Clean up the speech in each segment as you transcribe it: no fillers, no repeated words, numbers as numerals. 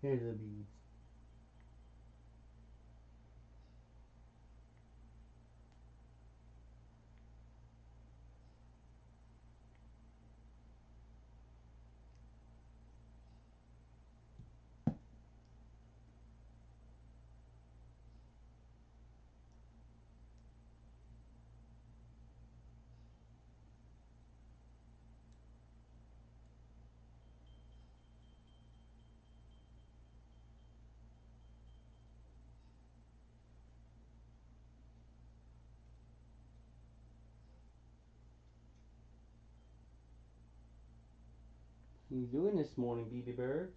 Here's the beads. What are you doing this morning, Bibi birds?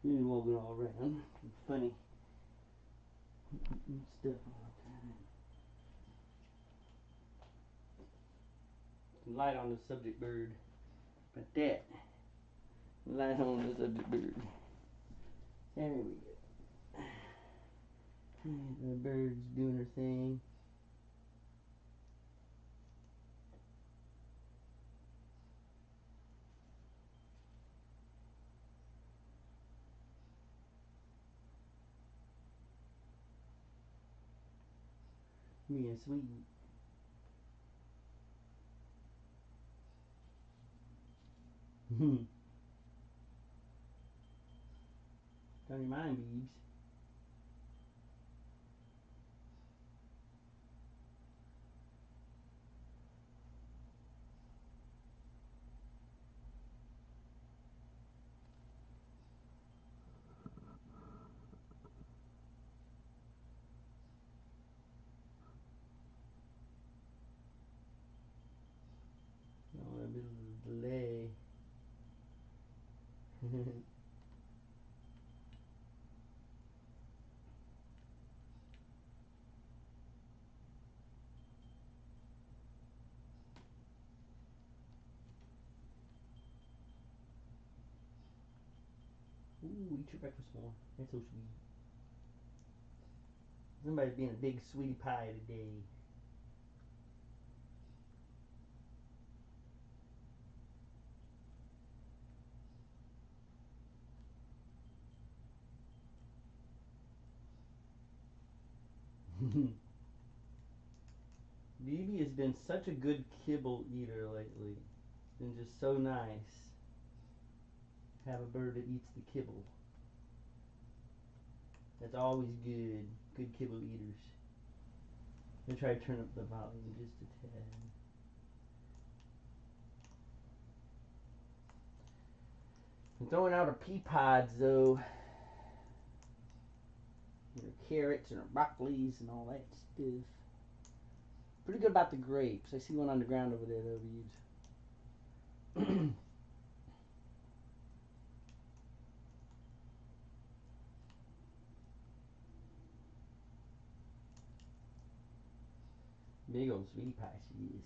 You're walking all around. Funny stuff all the time. Light on the subject bird. But that. Light on the subject bird. There we go. The bird's doing her thing. Being sweet. Don't you mind, Beebs? Oh, a bit of a delay. Ooh, eat your breakfast more. That's so sweet. Somebody's being a big sweetie pie today. Bibi has been such a good kibble eater lately. It's been just so nice. Have a bird that eats the kibble. That's always good. Good kibble eaters. I'm gonna try to turn up the volume just a tad. I'm throwing out her pea pods though. And her carrots and her broccolis and all that stuff. Pretty good about the grapes. I see one on the ground over there though, Beebs. Big old sweetie pie she is.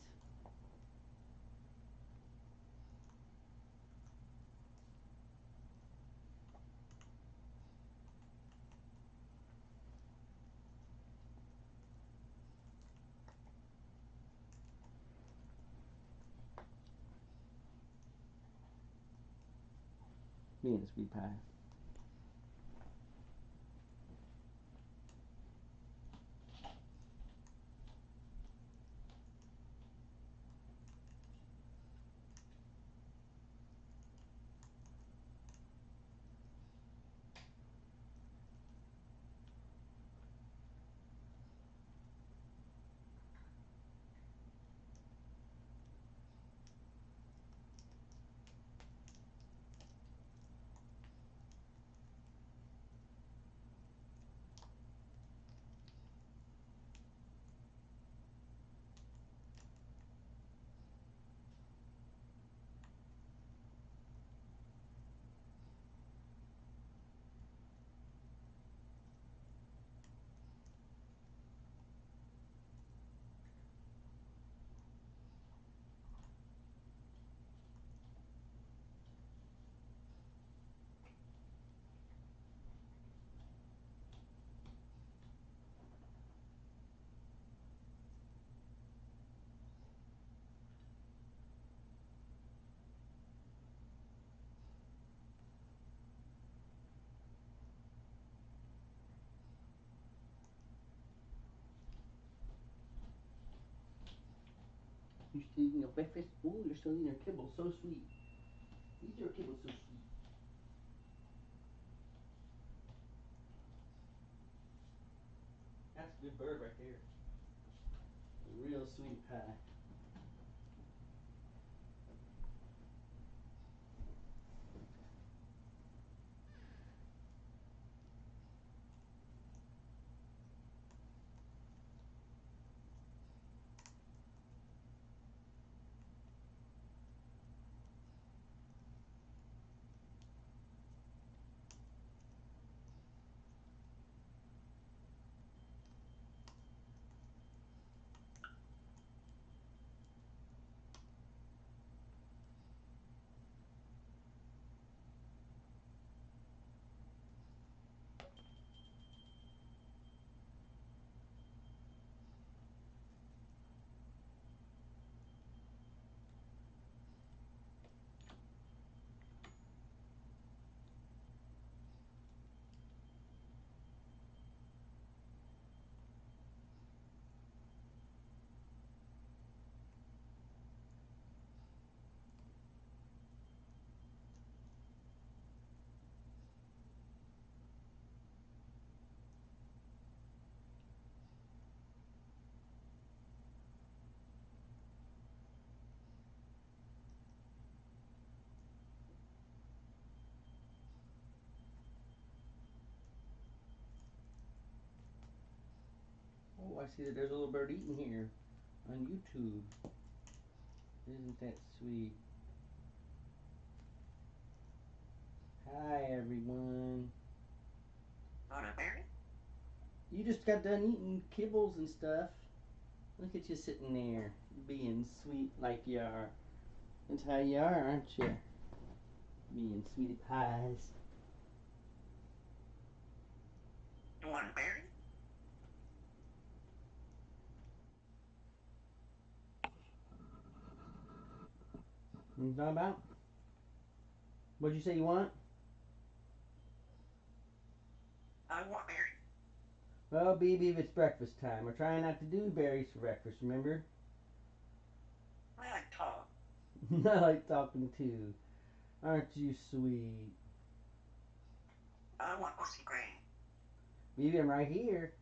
Being a sweet pie. You still eating your breakfast? Oh, you're still eating your kibble. So sweet. Eat your kibble so sweet. That's a good bird right there. A real sweet pie. Oh, I see that there's a little bird eating here on YouTube. Isn't that sweet? Hi, everyone. You just got done eating kibbles and stuff. Look at you sitting there, being sweet like you are. That's how you are, aren't you? Being sweetie pies. You want a berry? What you talking about? What'd you say you want? I want berry. Well, Bibi, it's breakfast time. We're trying not to do berries for breakfast, remember? I like talk. I like talking too. Aren't you sweet? I want pussy grain. Bibi, I'm right here.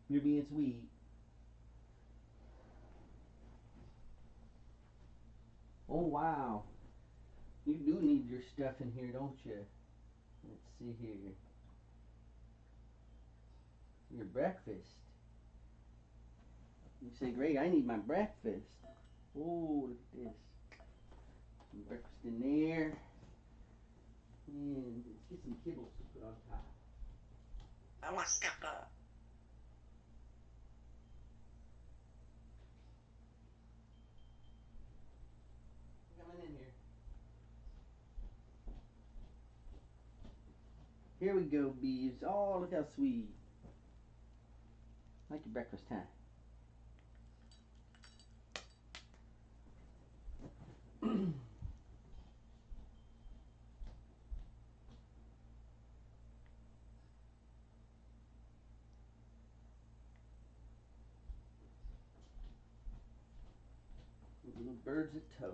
You're being sweet. Oh, wow. You do need your stuff in here, don't you? Let's see here. Your breakfast. You say, great, I need my breakfast. Oh, look at this. Some breakfast in there. And let's get some kibbles to put on top. I want to step up. Coming in here. Here we go, bees. Oh, look how sweet. Like your breakfast, huh? Little birds at toe.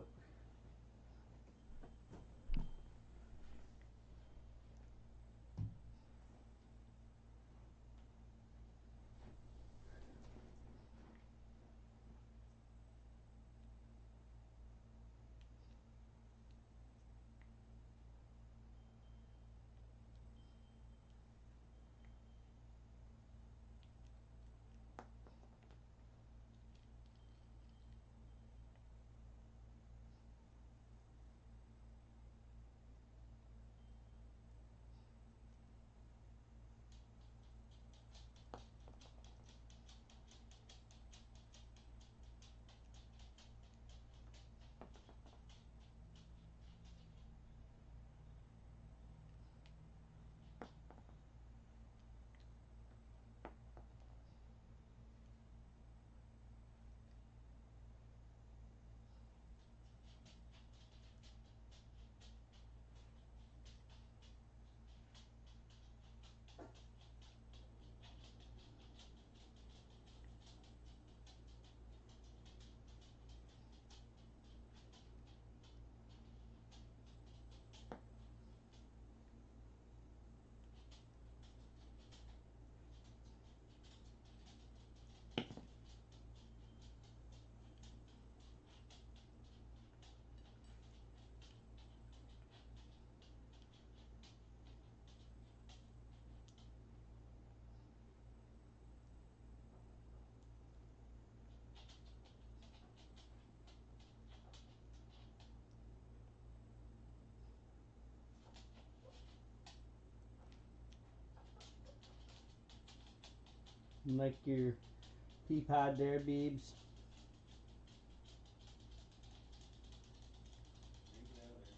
You like your pea pod there, Beebs? Drinking out of there.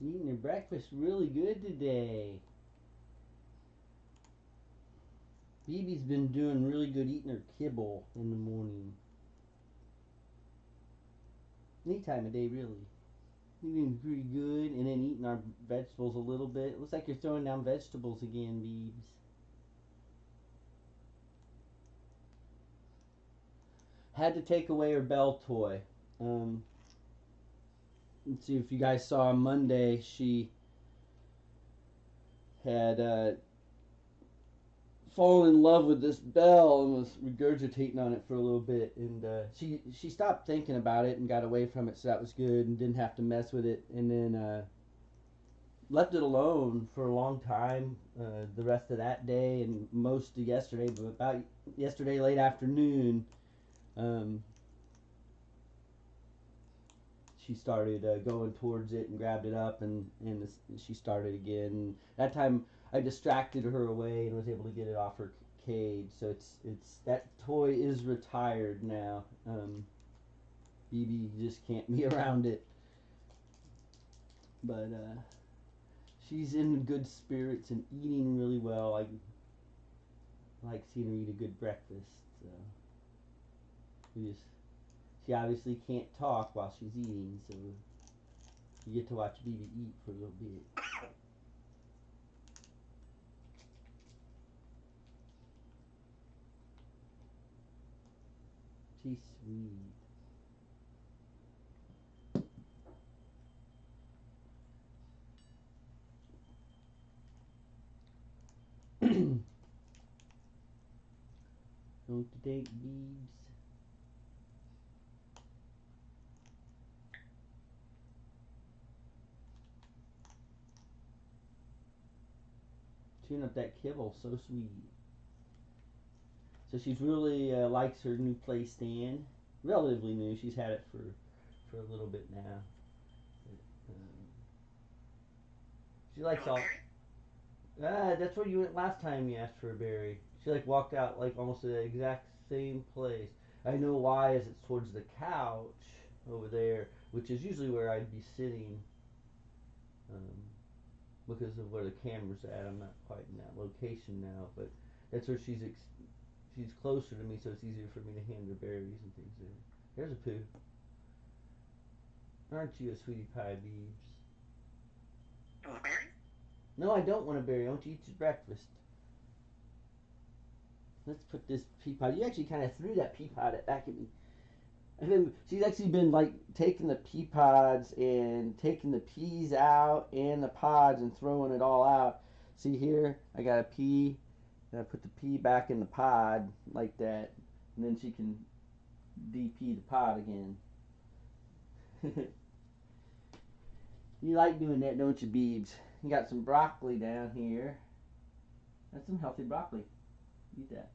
Eating your breakfast really good today. Bibi's been doing really good eating her kibble in the morning. Any time of day, really. Eating pretty good, and then eating our vegetables a little bit. Looks like you're throwing down vegetables again, Biebs. Had to take away her bell toy. Let's see if you guys saw on Monday, she had fallen in love with this bell and was regurgitating on it for a little bit, and she stopped thinking about it and got away from it, so that was good, and didn't have to mess with it, and then left it alone for a long time, the rest of that day and most of yesterday, but about yesterday late afternoon, um, she started going towards it and grabbed it up, and she started again. That time I distracted her away and was able to get it off her cage. So it's that toy is retired now. Bibi just can't be around it, but she's in good spirits and eating really well. I like seeing her eat a good breakfast. So we just she obviously can't talk while she's eating, so you get to watch Bibi eat for a little bit. She's sweet. Don't date Beebs. Chewing up that kibble, so sweet. So she's really likes her new play stand. Relatively new. She's had it for a little bit now. Um, she likes all. Blueberry? That's where you went last time. You asked for a berry. She like walked out like almost the exact same place. I know why, as it's towards the couch over there, which is usually where I'd be sitting. Um, because of where the camera's at. I'm not quite in that location now, but that's where she's closer to me, so it's easier for me to hand her berries and things there. There's a poo. Aren't you a sweetie pie, Beebs? Blueberry? No, I don't want a berry. I want you to eat your breakfast. Let's put this pea pod. You actually kind of threw that pea pod back at me. She's actually been like taking the pea pods and taking the peas out and the pods and throwing it all out. See here, I got a pea, and I put the pea back in the pod like that, and then she can DP the pod again. You like doing that, don't you, Beebs? You got some broccoli down here. That's some healthy broccoli. Eat that.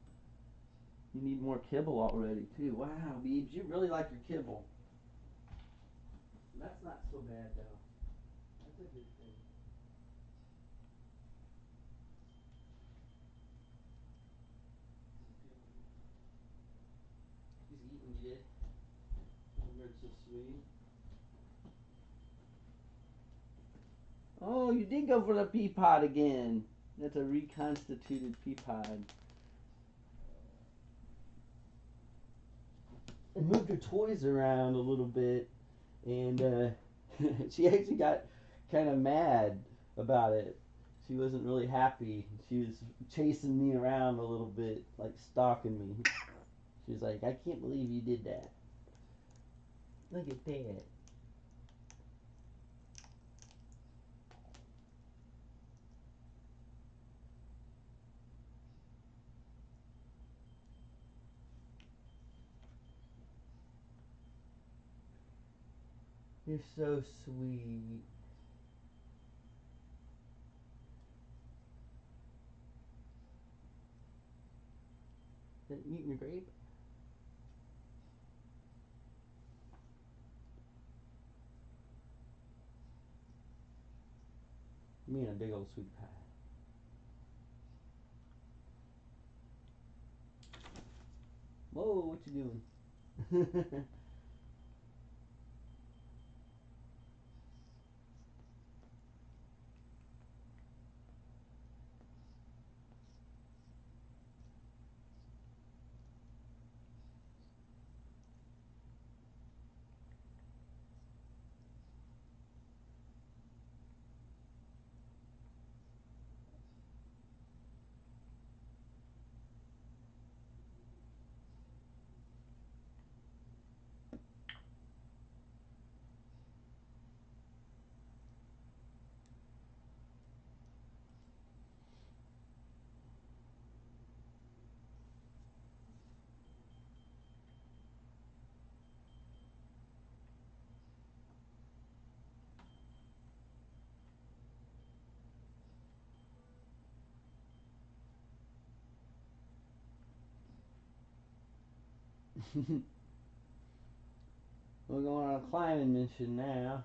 You need more kibble already, too. Wow, Beebs, you really like your kibble. That's not so bad, though. That's a good thing. He's eating good. Oh, bird's so sweet. Oh, you did go for the pea pod again. That's a reconstituted pea pod. And moved her toys around a little bit, and she actually got kind of mad about it. She wasn't really happy. She was chasing me around a little bit, like stalking me. She was like, "I can't believe you did that. Look at that." You're so sweet. That eating your grape? Me and a big old sweet pie. Whoa, what you doing? We're going on a climbing mission now.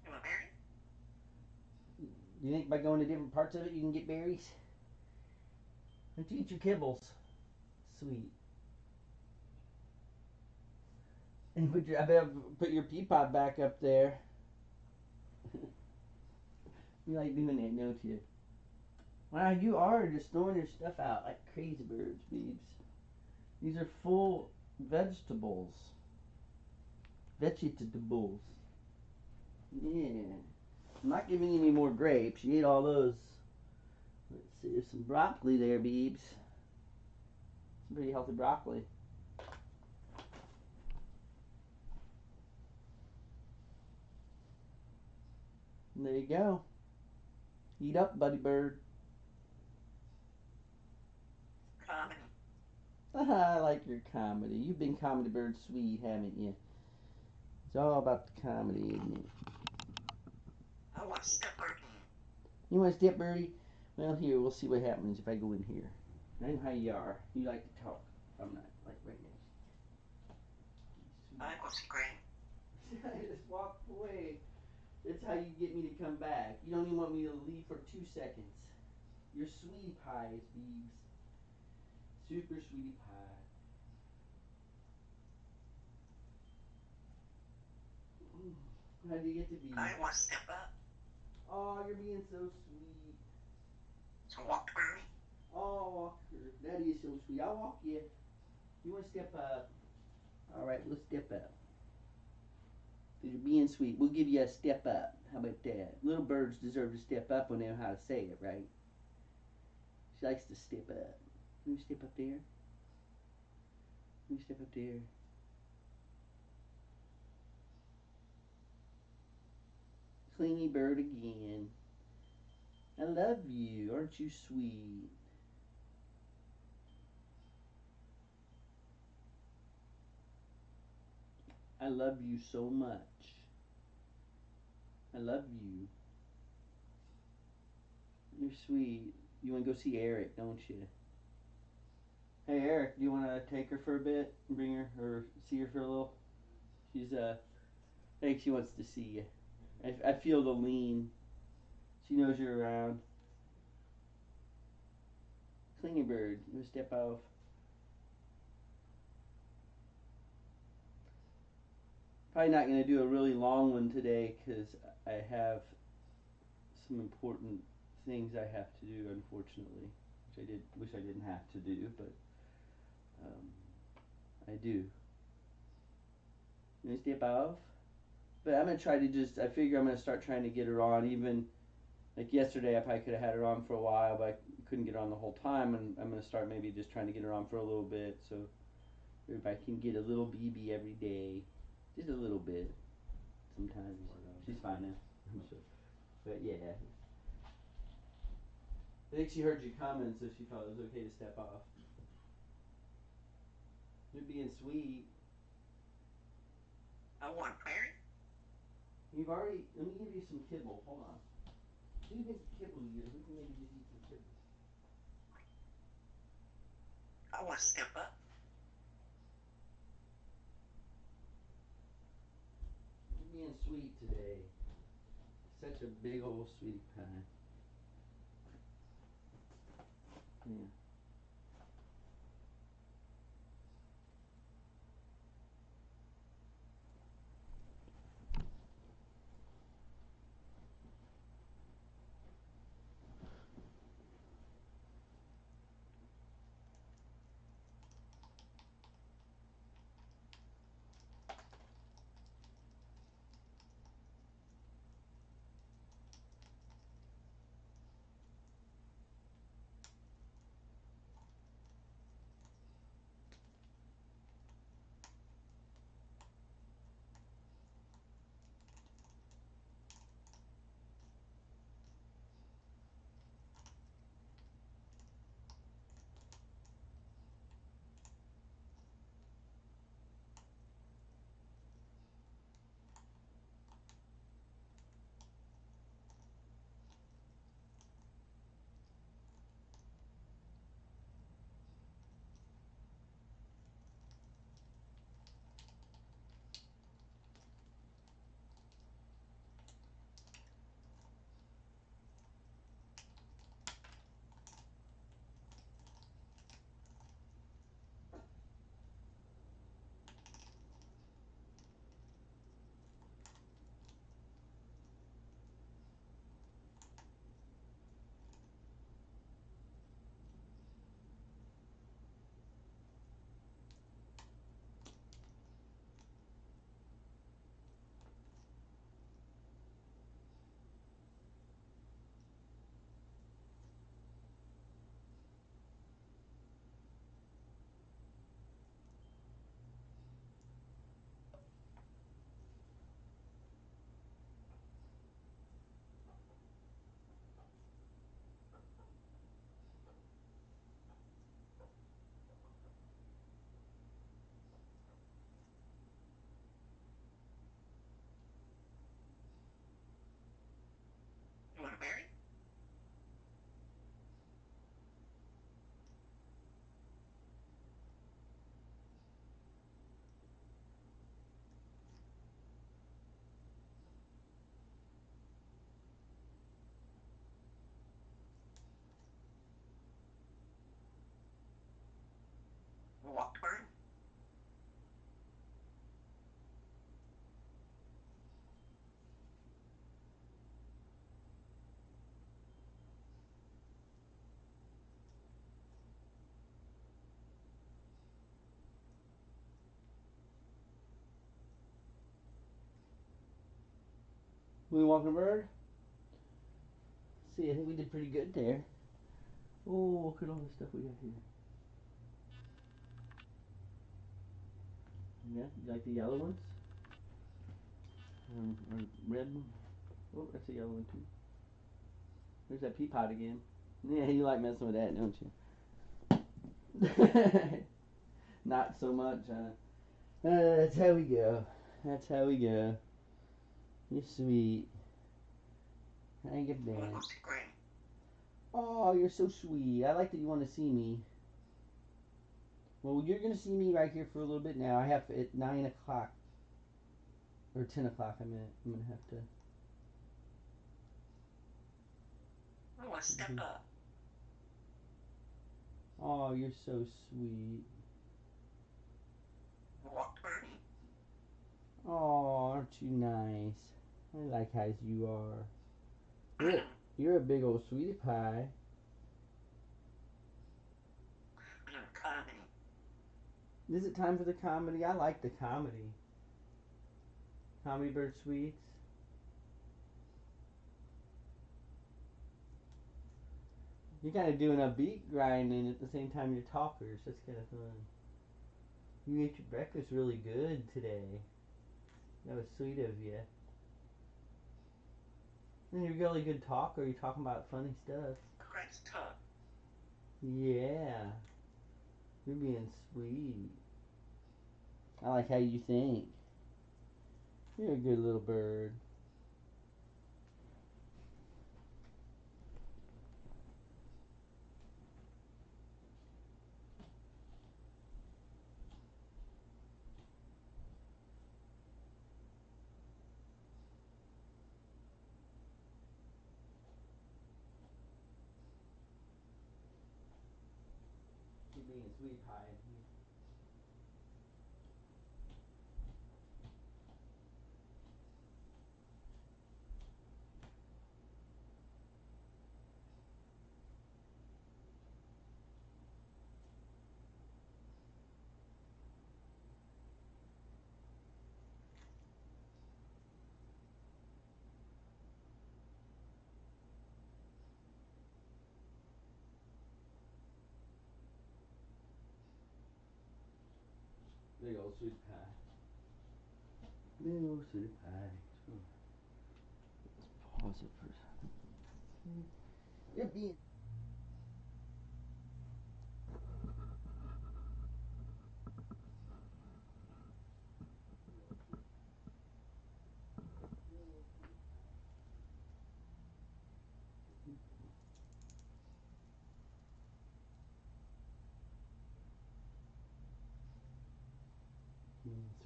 You want berry? Do you think by going to different parts of it you can get berries? Don't you eat your kibbles? Sweet. And I better put your pea pod back up there. You like doing that, don't you? Wow, you are just throwing your stuff out like crazy birds, Beebs. These are full vegetables. Vegetables. Yeah. I'm not giving you any more grapes. You ate all those. Let's see, there's some broccoli there, Beebs. Some pretty healthy broccoli. And there you go. Eat up, buddy bird. Comedy. I like your comedy. You've been comedy bird sweet, haven't you? It's all about the comedy, isn't it? I want stepper. You want to step, birdie? Well, here, we'll see what happens if I go in here. I know how you are. You like to talk. I'm not, like right I want scream. now. I just walked away. That's how you get me to come back. You don't even want me to leave for 2 seconds. You're sweetie pies, Beebs. Super sweetie pie. How do you get to be? I want step up. Oh, you're being so sweet. So walk through. Oh, Walker, that is so sweet. I'll walk you. You want to step up? All right, we'll step up. Because you're being sweet. We'll give you a step up. How about that? Little birds deserve to step up when they know how to say it, right? She likes to step up. Let me step up there. Let me step up there. Clingy bird again. I love you. Aren't you sweet? I love you so much. I love you. You're sweet. You want to go see Eric, don't you? Hey, Eric, do you want to take her for a bit and bring her or see her for a little? She's, I think she wants to see you. I feel the lean. She knows you're around. Clingy bird, you want to step off? Probably not going to do a really long one today because I have some important things I have to do, unfortunately, which I wish I didn't have to do, but I do. You want to step off? But I'm gonna try to just. I figure I'm gonna start trying to get her on. Even like yesterday, I probably could have had her on for a while, but I couldn't get her on the whole time. And I'm gonna start maybe just trying to get her on for a little bit, so everybody can get a little Bibi every day, just a little bit. Sometimes she's fine now. I'm sure. But yeah, I think she heard you coming, so she felt it was okay to step off. You're being sweet. I want Mary. You've already. Let me give you some kibble. Hold on. Do you think kibble you? We can maybe just eat some kibble. I want to step up. You're being sweet today. Such a big old sweetie pie. Yeah. You want Mary? Walk bird. We walking a bird? See, I think we did pretty good there. Oh, look at all the stuff we got here. Yeah, you like the yellow ones? Or red one? Oh, that's a yellow one too. There's that pea pot again. Yeah, you like messing with that, don't you? Not so much, huh? That's how we go. That's how we go. You're sweet. Hang it What down. was the green? Oh, you're so sweet. I like that you want to see me. Well, you're going to see me right here for a little bit now. I have at 9 o'clock. Or 10 o'clock, I meant. I'm going to have to. Oh, step up. Oh, you're so sweet. Walk birdie. Oh, aren't you nice? I like how you are. You're a big old sweetie pie. Comedy. Is it time for the comedy? I like the comedy. Comedy Bird Sweets. You're kind of doing a beat grinding at the same time you're talkers. That's kind of fun. You ate your breakfast really good today. That was sweet of you. And you're a really good talker. You're talking about funny stuff. Correct talk. Yeah. You're being sweet. I like how you think. You're a good little bird. You're being a sweet pie. Big old sweet pie. Big old sweet pie. Let's pause it for a second. You're being.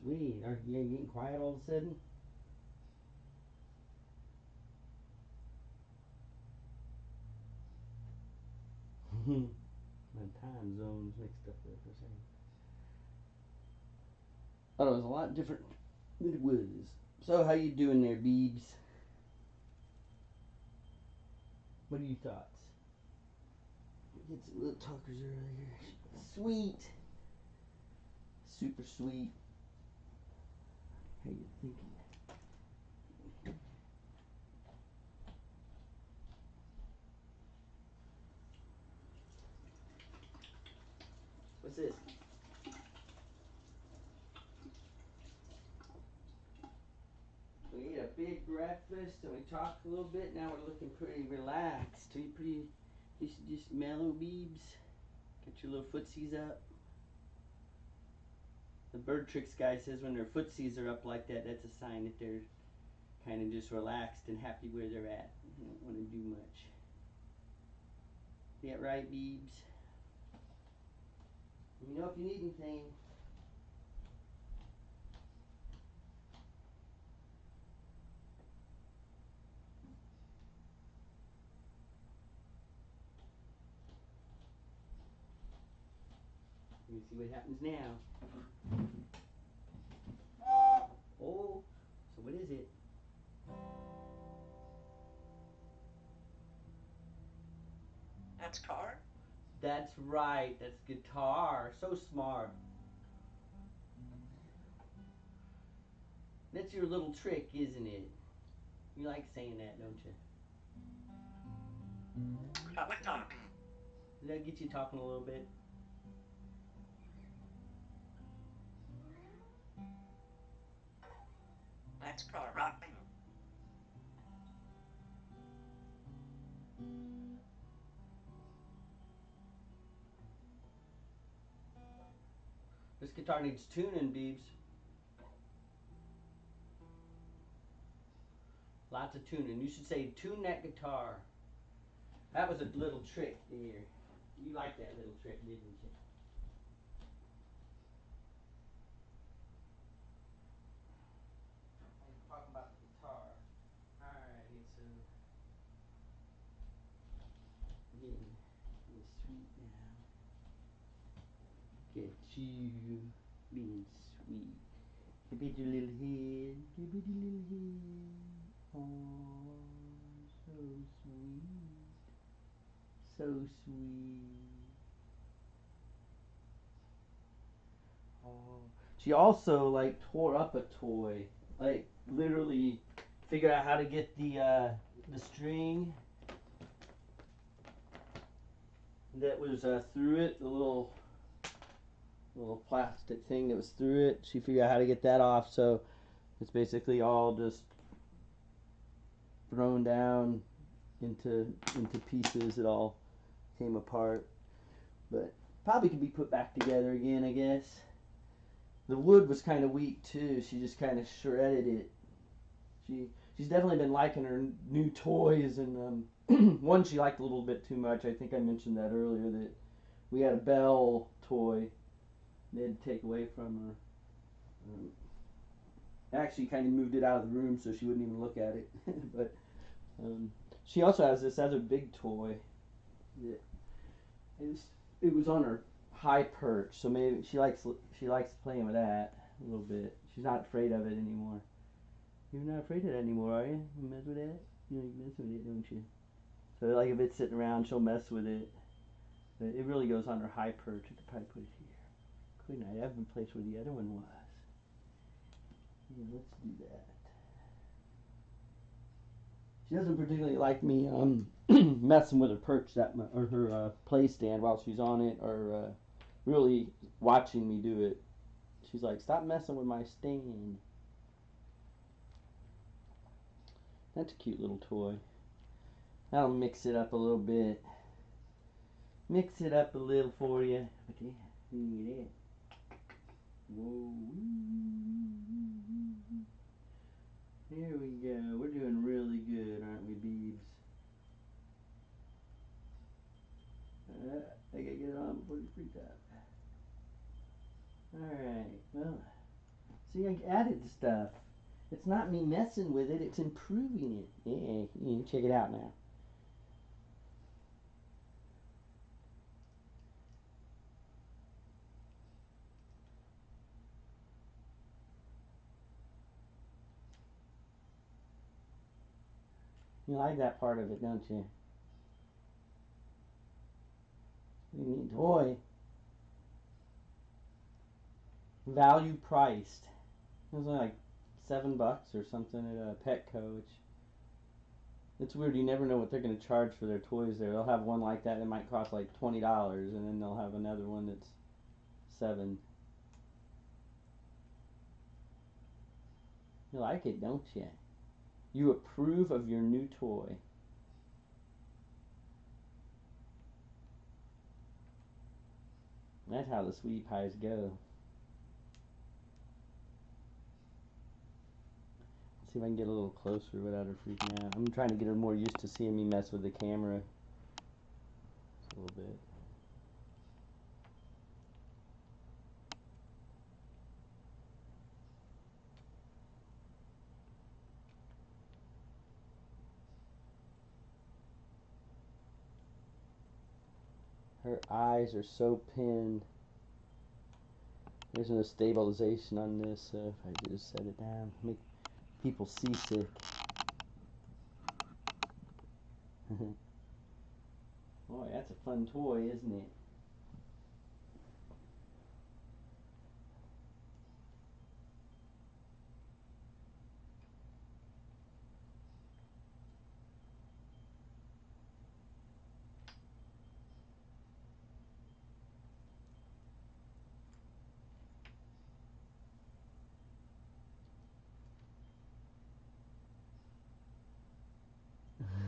Sweet. Are you getting quiet all of a sudden? My time zones mixed up there for a second. Thought it was a lot different than it was. So how you doing there, Beebs? What are your thoughts? Get some little talkers earlier. Sweet. Super sweet. How you thinking? What's this? We ate a big breakfast and we talked a little bit. Now we're looking pretty relaxed. Are you pretty just mellow, Beebs? Got your little footsies up. The bird tricks guy says when their footsies are up like that, that's a sign that they're kind of just relaxed and happy where they're at. They don't want to do much. Is that right, Beebs? Let me know if you need anything. Let me see what happens now. Oh, so what is it? That's car. That's right, that's guitar. So smart. That's your little trick, isn't it? You like saying that, don't you? I like talking. Does that get you talking a little bit? That's car rocking. This guitar needs tuning, Beebs. Lots of tuning. You should say, tune that guitar. That was a little trick there. You liked that little trick, didn't you? I was talking about the guitar. Alright, so getting sweet now. Get you being sweet. Give it your little head. Give it your little head. Oh, so sweet. So sweet. Oh. She also like tore up a toy. Like literally figured out how to get the string that was through it, the little plastic thing that was through it. She figured out how to get that off, so it's basically all just thrown down into pieces. It all came apart, but probably could be put back together again, I guess. The wood was kind of weak too. She just kind of shredded it. She's definitely been liking her new toys, and one she liked a little bit too much. I think I mentioned that earlier, that we had a Belle toy they had to take away from her. Actually, kind of moved it out of the room so she wouldn't even look at it. But um, she also has this other big toy that it was on her high perch, so maybe she likes playing with that a little bit. She's not afraid of it anymore. You're not afraid of that anymore, are you? You mess with that? You mess with it, don't you? So like if it's sitting around, she'll mess with it. But it really goes on her high perch. I could probably put it here. Couldn't I? I've been placed where the other one was. Yeah, let's do that. She doesn't particularly like me messing with her perch that much, or her play stand while she's on it, or really watching me do it. She's like, "Stop messing with my stand." That's a cute little toy. I'll mix it up a little bit. Mix it up a little for you. But yeah, look at that. Whoa. Here we go. We're doing really good, aren't we, Beebs? I gotta get it on before you freak out. Alright, well, see, I added stuff. It's not me messing with it, it's improving it. Yeah, you can check it out now. You like that part of it, don't you? Neat toy. Value priced. It was only like $7 or something at Petco, which it's weird. You never know what they're going to charge for their toys there. They'll have one like that that might cost like $20, and then they'll have another one that's 7. You like it, don't you? You approve of your new toy. That's how the sweetie pies go. Let's see if I can get a little closer without her freaking out. I'm trying to get her more used to seeing me mess with the camera a little bit. Her eyes are so pinned. There's no stabilization on this, so if I just set it down, make people seasick. Boy, that's a fun toy, isn't it?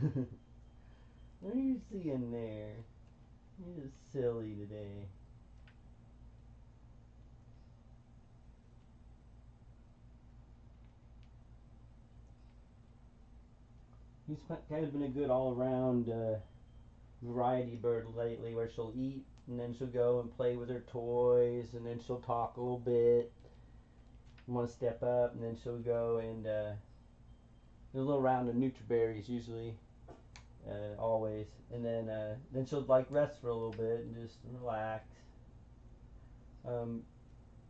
What are you seeing there? You're just silly today. He's kind of been a good all-around variety bird lately, where she'll eat and then she'll go and play with her toys and then she'll talk a little bit, want to step up, and then she'll go and do a little round of Nutriberries usually, always, and then she'll like rest for a little bit and just relax. Um,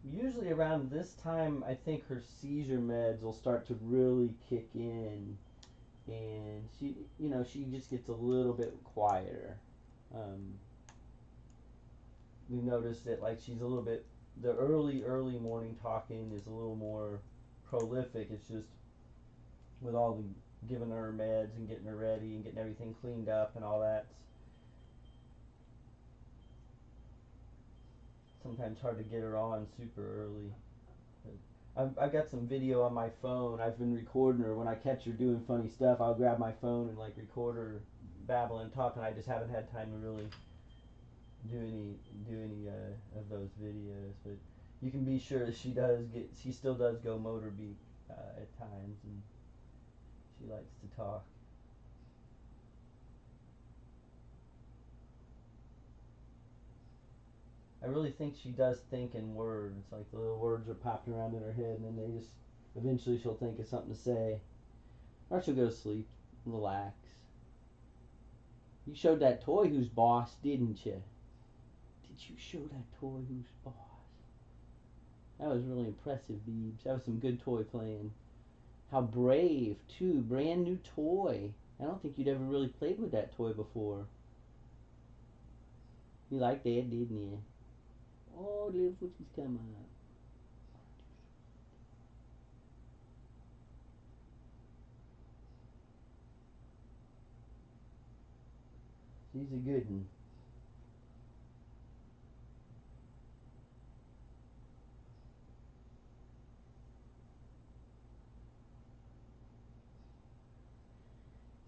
Usually around this time, I think her seizure meds will start to really kick in, and she just gets a little bit quieter. Um, we noticed that like she's a little bit, the early morning talking is a little more prolific. It's just with all the giving her meds and getting her ready and getting everything cleaned up and all that. Sometimes hard to get her on super early. I've got some video on my phone. I've been recording her. When I catch her doing funny stuff, I'll grab my phone and like record her babbling and talking. I just haven't had time to really do any of those videos. But you can be sure that she still does go motor beat at times, and she likes to talk. I really think she does think in words. Like the little words are popping around in her head, and then they just eventually she'll think of something to say, or she'll go to sleep, relax. You showed that toy who's boss, didn't you? Did you show that toy who's boss? That was really impressive, Beebs. That was some good toy playing. How brave, too. Brand new toy. I don't think you'd ever really played with that toy before. You liked that, didn't you? Oh, the little footsies come up. She's a good one.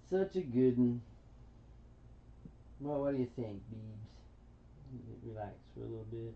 Such a good one. Well, what do you think, Beebs? Relax for a little bit.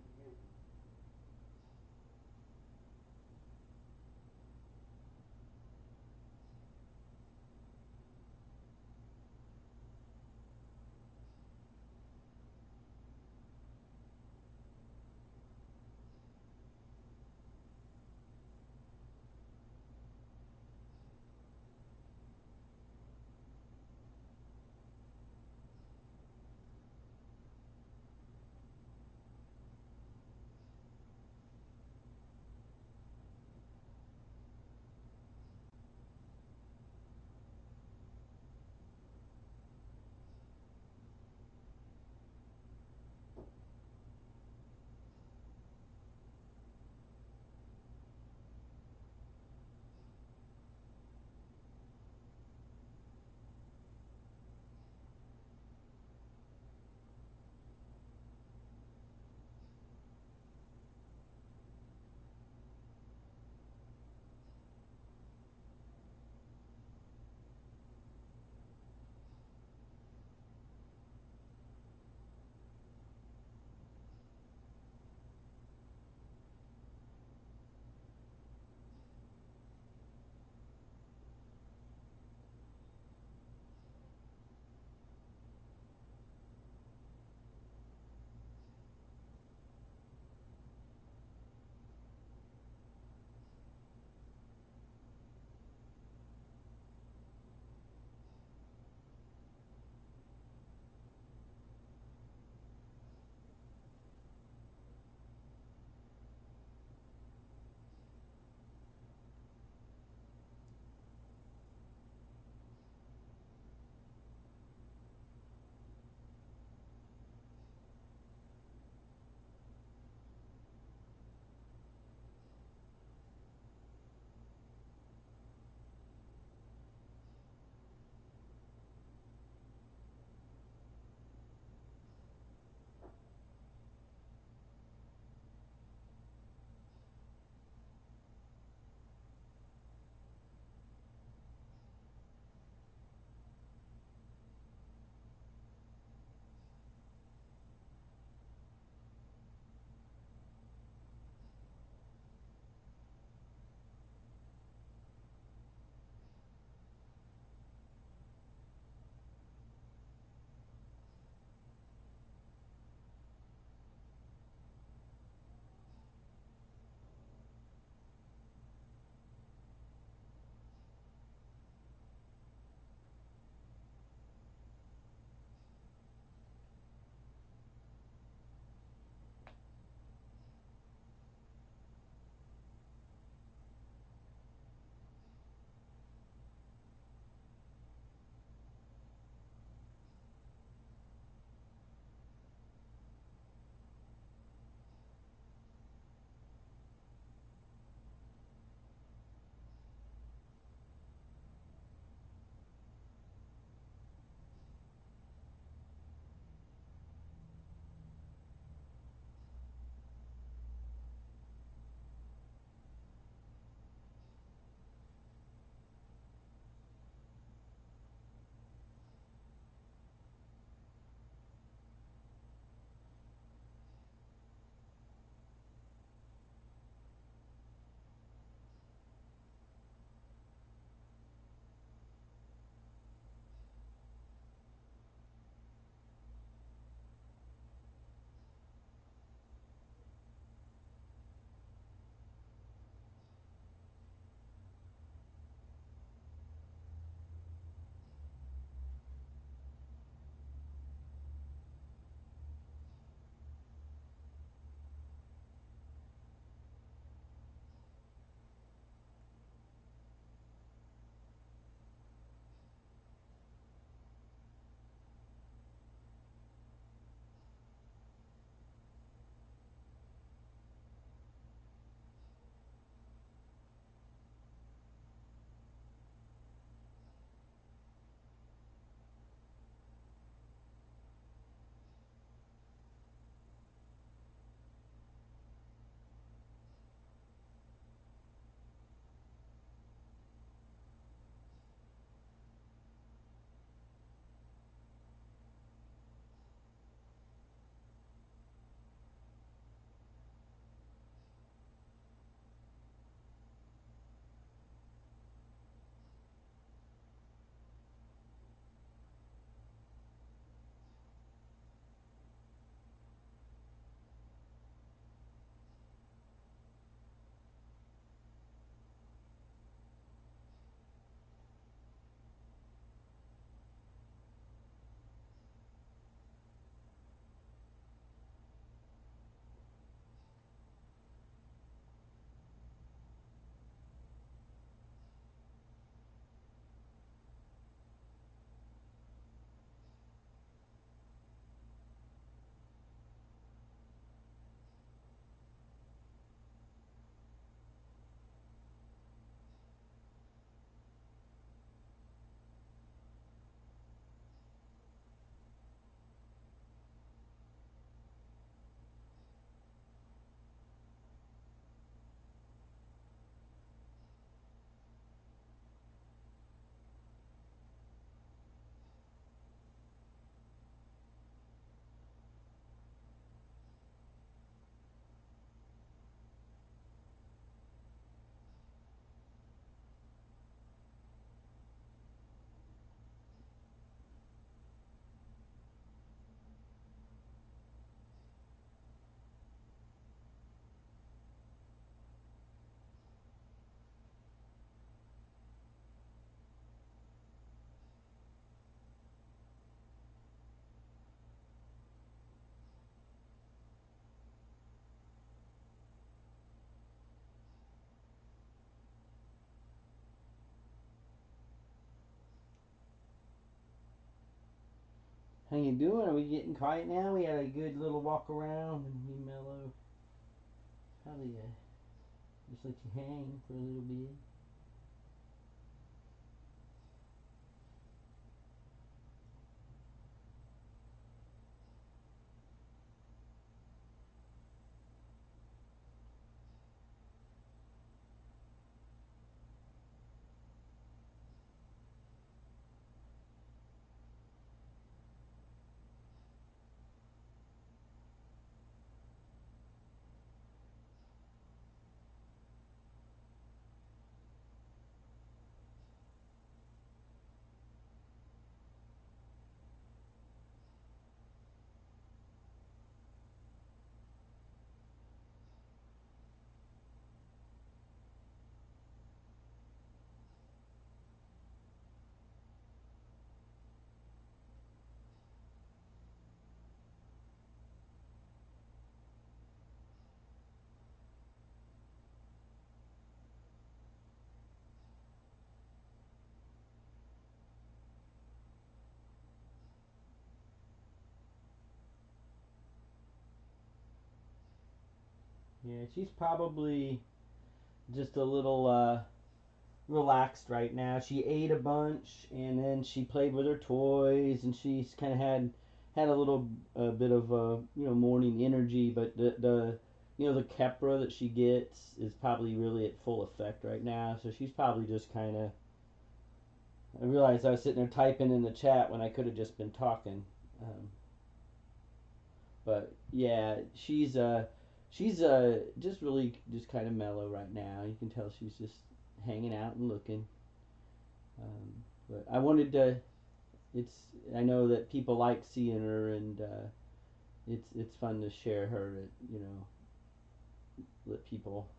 How you doing? Are we getting quiet now? We had a good little walk around and we mellow. Probably just let you hang for a little bit. Yeah, she's probably just a little relaxed right now. She ate a bunch and then she played with her toys and she's kind of had a little bit of morning energy, but the the Kepra that she gets is probably really at full effect right now. So she's probably just kind of. I realized I was sitting there typing in the chat when I could have just been talking. Um, but yeah, she's just really just kind of mellow right now. You can tell she's just hanging out and looking. But I wanted to. It's I know that people like seeing her, and it's fun to share her. Let people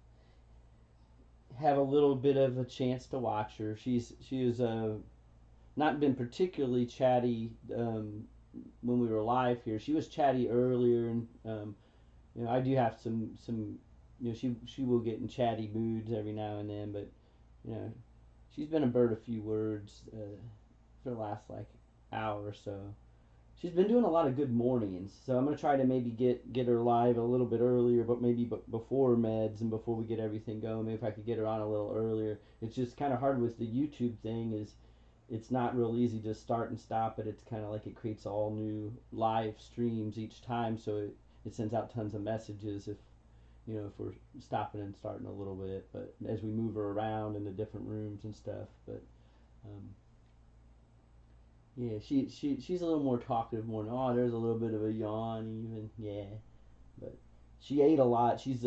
have a little bit of a chance to watch her. She has not been particularly chatty when we were live here. She was chatty earlier, and I do have some. She will get in chatty moods every now and then, but you know she's been a bird of few words for the last like hour or so. She's been doing a lot of good mornings, so I'm gonna try to maybe get her live a little bit earlier, but maybe before meds and before we get everything going. Maybe if I could get her on a little earlier. It's just kind of hard with the YouTube thing. Is it's not real easy to start and stop it. It's kind of like it creates all new live streams each time, so it sends out tons of messages if we're stopping and starting a little bit. But as we move her around in the different rooms and stuff, but um, yeah, she's a little more talkative. More, oh, there's a little bit of a yawn even. Yeah, but she ate a lot. She's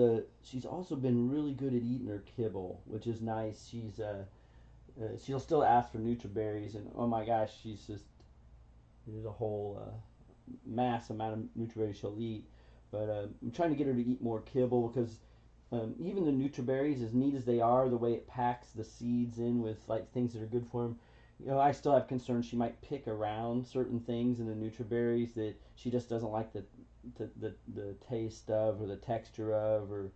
also been really good at eating her kibble, which is nice. She'll still ask for Nutriberries, and oh my gosh, there's a whole mass amount of Nutriberries she'll eat. But I'm trying to get her to eat more kibble because even the Nutriberries, as neat as they are, the way it packs the seeds in with like things that are good for them, I still have concerns she might pick around certain things in the Nutriberries that she just doesn't like the taste of or the texture of or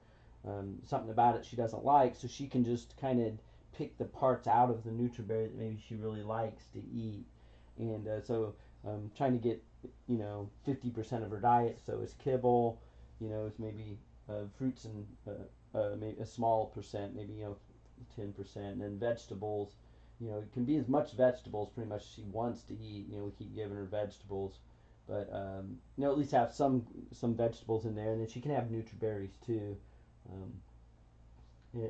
something about it she doesn't like. So she can just kind of pick the parts out of the Nutriberry that maybe she really likes to eat. And so trying to get 50% of her diet. So it's kibble, it's maybe fruits and maybe a small percent, maybe 10%, and then vegetables. It can be as much vegetables pretty much as she wants to eat. We keep giving her vegetables, but at least have some vegetables in there, and then she can have Nutriberries too, um,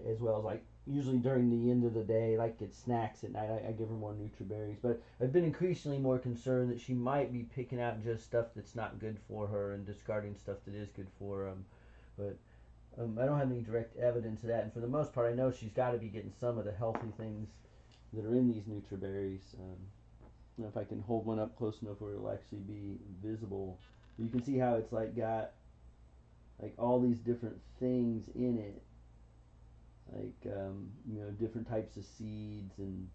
as well as like usually during the end of the day, like at snacks at night, I give her more Nutriberries. But I've been increasingly more concerned that she might be picking out just stuff that's not good for her and discarding stuff that is good for her. But I don't have any direct evidence of that, and for the most part, I know she's got to be getting some of the healthy things that are in these Nutriberries. If I can hold one up close enough where it'll actually be visible, you can see how it's like got like all these different things in it, like different types of seeds and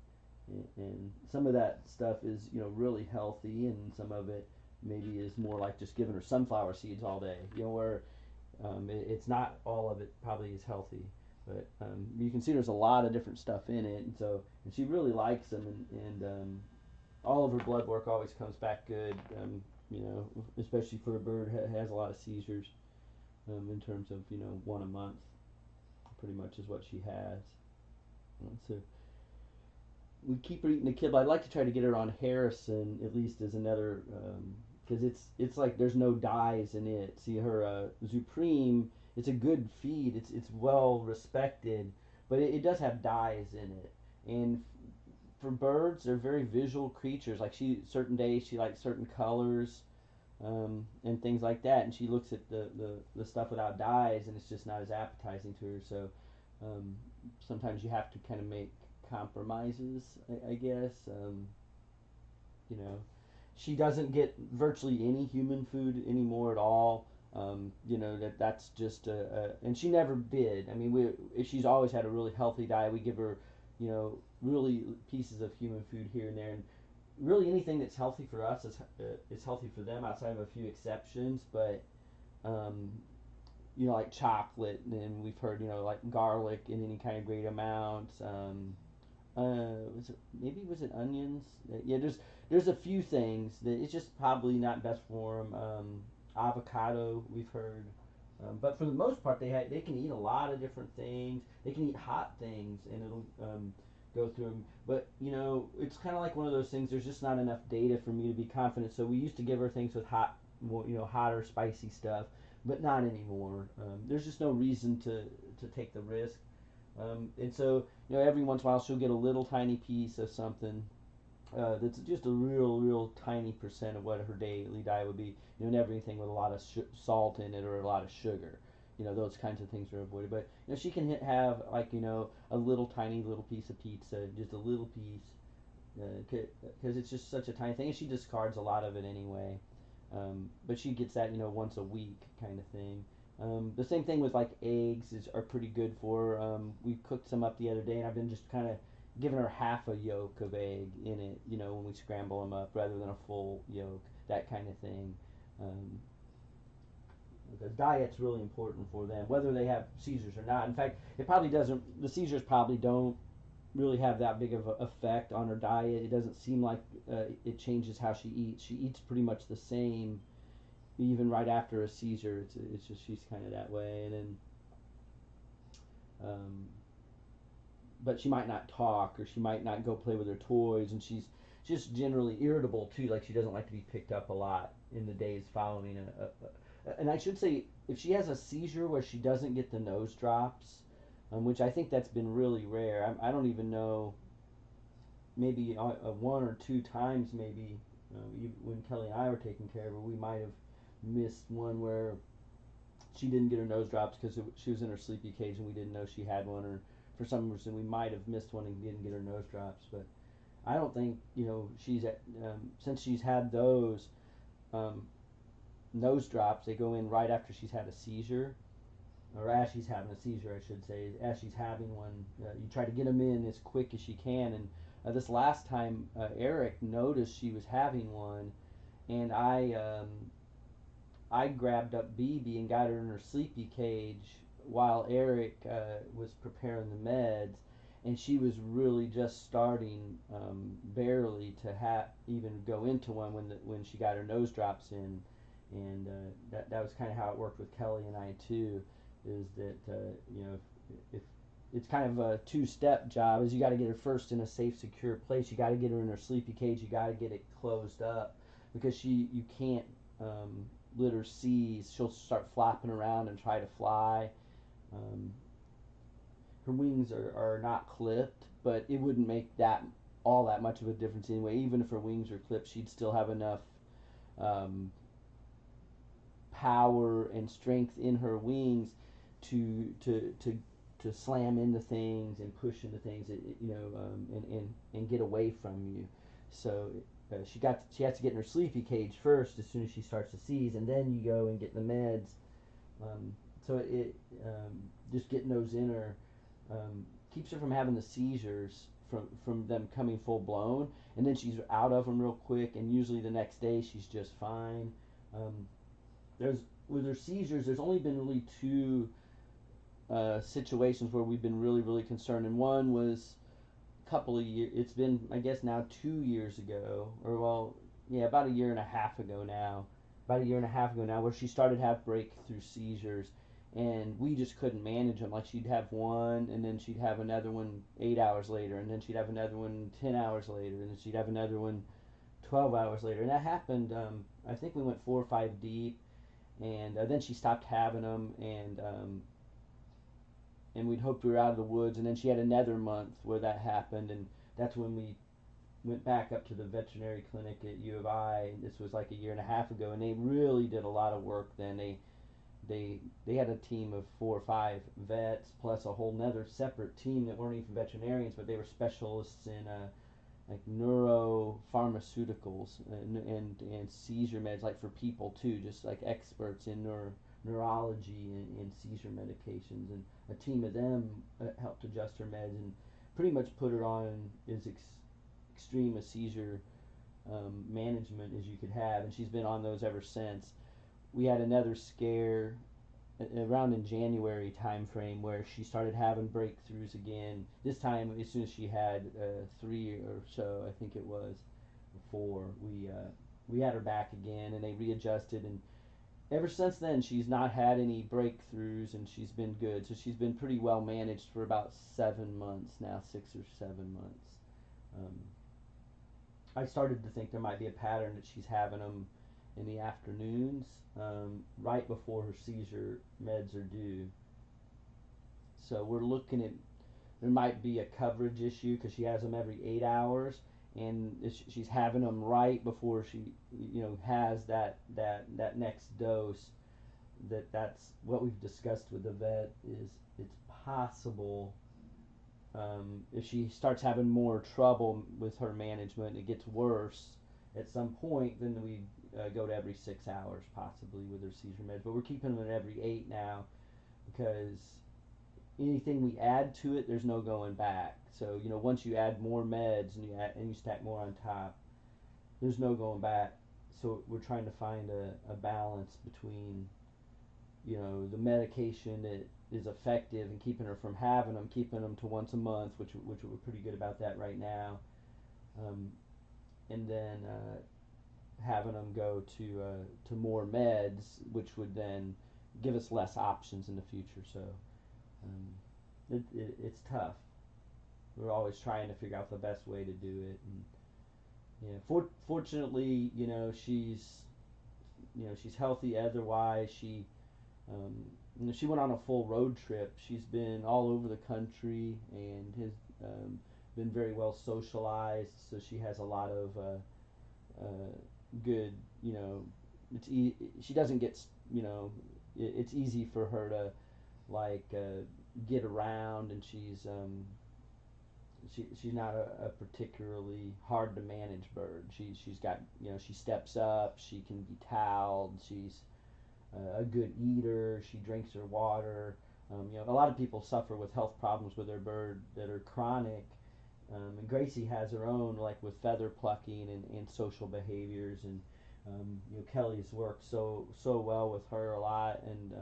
some of that stuff is really healthy, and some of it maybe is more like just giving her sunflower seeds all day. Where it's not all of it probably is healthy, but you can see there's a lot of different stuff in it, and she really likes them, and all of her blood work always comes back good. You know, especially for a bird has a lot of seizures. In terms of one a month, pretty much is what she has. So we keep her eating the kibble. I'd like to try to get her on Harrison at least as another, because it's like there's no dyes in it. See her Zupreme, it's a good feed. It's well respected, but it does have dyes in it. And for birds, they're very visual creatures. Like certain days she likes certain colors, and things like that. And she looks at the stuff without dyes, and it's just not as appetizing to her. So um, sometimes you have to kind of make compromises, I guess. You know, she doesn't get virtually any human food anymore at all. That's just and she never did. I mean, she's always had a really healthy diet. We give her, really pieces of human food here and there, and really anything that's healthy for us is healthy for them, outside of a few exceptions. But um, like chocolate, and we've heard like garlic in any kind of great amounts. Was it onions? Yeah, there's a few things that it's just probably not best for them. Avocado, we've heard, but for the most part, they can eat a lot of different things. They can eat hot things, and it'll go through them. But it's kind of like one of those things. There's just not enough data for me to be confident. So we used to give her things with more, hotter, spicy stuff, but not anymore. There's just no reason to take the risk. And so, every once in a while she'll get a little tiny piece of something that's just a real tiny percent of what her daily diet would be. Never anything with a lot of salt in it or a lot of sugar. Those kinds of things are avoided. But she can have like a little tiny little piece of pizza, just a little piece, because it's just such a tiny thing, and she discards a lot of it anyway. But she gets that once a week kind of thing. The same thing with like eggs are pretty good for her. We cooked some up the other day, and I've been just kind of giving her half a yolk of egg in it, when we scramble them up, rather than a full yolk, that kind of thing. Um, the diet's really important for them, whether they have seizures or not. In fact, it probably doesn't. The seizures probably don't really have that big of an effect on her diet. It doesn't seem like it changes how she eats. She eats pretty much the same, even right after a seizure. It's just she's kind of that way, and then um, but she might not talk, or she might not go play with her toys, and she's just generally irritable too. Like she doesn't like to be picked up a lot in the days following and I should say, if she has a seizure where she doesn't get the nose drops, which I think that's been really rare. I don't even know, maybe one or two times, maybe when Kelly and I were taking care of her, we might have missed one where she didn't get her nose drops because she was in her sleepy cage and we didn't know she had one, or for some reason we might have missed one and didn't get her nose drops. But I don't think she's at, since she's had those um, nose drops, they go in right after she's had a seizure, or as she's having a seizure, I should say. As she's having one, you try to get them in as quick as she can. And this last time, Eric noticed she was having one, and I grabbed up Bibi and got her in her sleepy cage while Eric was preparing the meds, and she was really just starting, barely to even go into one when she got her nose drops in. And that was kind of how it worked with Kelly and I too, is that if it's kind of a two-step job, is you got to get her first in a safe, secure place. You got to get her in her sleepy cage. You got to get it closed up, because you can't let her seize. She'll start flapping around and try to fly. Um, Her wings are not clipped, but it wouldn't make all that much of a difference anyway. Even if her wings were clipped, she'd still have enough um, power and strength in her wings to to to to slam into things and push into things, and get away from you. So she has to get in her sleepy cage first as soon as she starts to seize, and then you go and get the meds. Um, so it just getting those in her keeps her from having the seizures, from them coming full blown, and then she's out of them real quick, and usually the next day she's just fine. Um, there's With her seizures, there's only been really two situations where we've been really concerned, and one was a couple of years. It's been, I guess, now 2 years ago, or well, yeah, about a year and a half ago now. About a year and a half ago now, where she started to have breakthrough seizures, and we just couldn't manage them. Like she'd have one, and then she'd have another one 8 hours later, and then she'd have another one 10 hours later, and then she'd have another one 12 hours later. And that happened. I think we went 4 or 5 deep, and then she stopped having them, and we'd hoped we were out of the woods. And then she had another month where that happened, and that's when we went back up to the veterinary clinic at U of I. This was like a year and a half ago, and they really did a lot of work then. They they had a team of 4 or 5 vets plus a whole nother separate team that weren't even veterinarians, but they were specialists in like neuropharmaceuticals and seizure meds, like for people too, just like experts in neurology and seizure medications. And a team of them helped adjust her meds and pretty much put her on as extreme a seizure management as you could have, and she's been on those ever since. We had another scare around in January time frame where she started having breakthroughs again. This time, as soon as she had 3 or so, I think it was 4, we had her back again, and they readjusted. And ever since then, she's not had any breakthroughs, and she's been good. So she's been pretty well managed for about 7 months now, 6 or 7 months. Um, I started to think there might be a pattern that she's having them in the afternoons, right before her seizure meds are due. So we're looking at, there might be a coverage issue because she has them every 8 hours, and she's having them right before she, has that next dose. That's what we've discussed with the vet. Is it's possible, if she starts having more trouble with her management, it gets worse at some point, then we go to every 6 hours possibly with her seizure meds. But we're keeping them at every 8 now because anything we add to it, there's no going back. So once you add more meds and you stack more on top, there's no going back. So we're trying to find a balance between the medication that is effective and keeping her from having them, keeping them to once a month, which we're pretty good about that right now, and then having them go to more meds, which would then give us less options in the future. So it's tough. We're always trying to figure out the best way to do it, and fortunately, she's healthy otherwise. She went on a full road trip. She's been all over the country and has been very well socialized. So she has a lot of good. She doesn't get. It's easy for her to like get around, and she's not a particularly hard to manage bird. She's got she steps up. She can be toweled. She's a good eater. She drinks her water. A lot of people suffer with health problems with their bird that are chronic. And Gracie has her own, like with feather plucking and social behaviors. And Kelly's worked so well with her a lot, and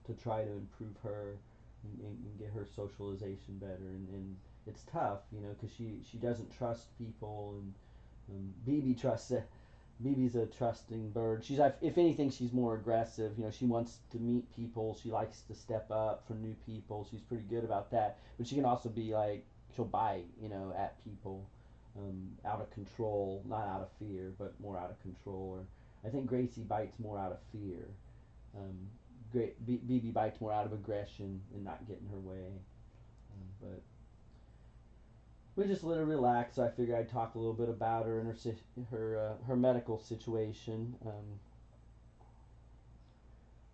to try to improve her and get her socialization better. And it's tough, because she doesn't trust people, and Bibi trusts it. Bibi's a trusting bird. If anything, she's more aggressive. She wants to meet people. She likes to step up for new people. She's pretty good about that. But she can also be like, she'll bite, at people, out of control, not out of fear, but more out of control. Or I think Gracie bites more out of fear. Bibi bites more out of aggression and not getting her way. But we just let her relax. So I figured I'd talk a little bit about her and her medical situation.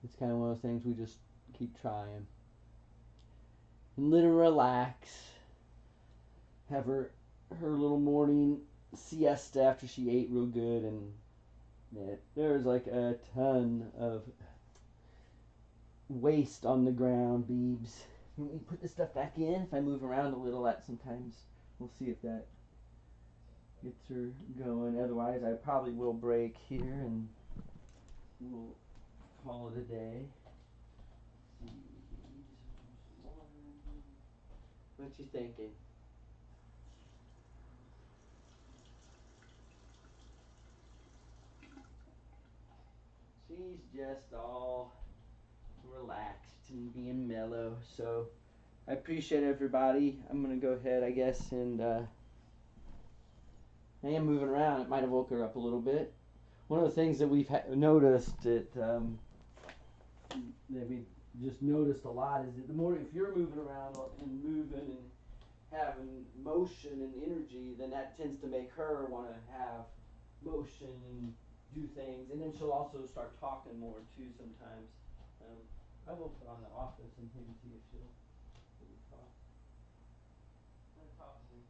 It's kind of one of those things we just keep trying and let her relax. Have her little morning siesta after she ate real good, and there's like a ton of waste on the ground, Beebs. Can we put this stuff back in? If I move around a little, that sometimes we'll see if that gets her going. Otherwise, I probably will break here and we'll call it a day. What you thinking? She's just all relaxed and being mellow. So I appreciate everybody. I'm gonna go ahead, I guess, and I am moving around. It might have woke her up a little bit. One of the things that we've noticed that we just noticed a lot is that the more if you're moving around and moving and having motion and energy, then that tends to make her want to have motion and do things, and then she'll also start talking more too sometimes. I will put on the office and maybe see if she'll talk. Talk to me.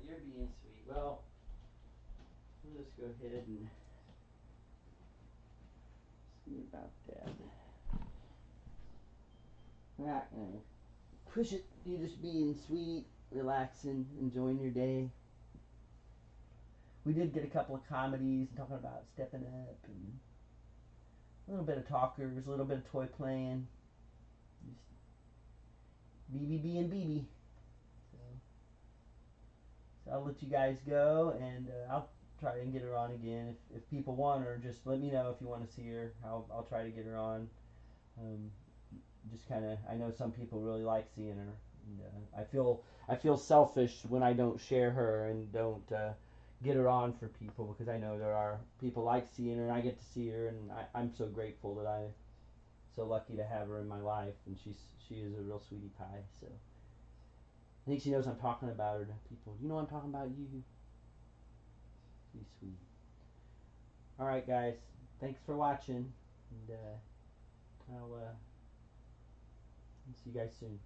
You're being sweet. Well, we'll just go ahead and see about that. Not gonna push it. You're just being sweet, relaxing, enjoying your day. We did get a couple of comedies talking about stepping up and a little bit of talkers, a little bit of toy playing. Just Bibi being Bibi. So I'll let you guys go, and I'll try and get her on again. If people want her, just let me know if you want to see her. I'll try to get her on. Um, just kind of, I know some people really like seeing her. And, I feel selfish when I don't share her and don't get her on for people, because I know there are people like seeing her, and I get to see her, and I'm so grateful that I'm so lucky to have her in my life, and she is a real sweetie pie. So I think she knows I'm talking about her to people. You know I'm talking about you. Be sweet. All right, guys. Thanks for watching, and I'll see you guys soon.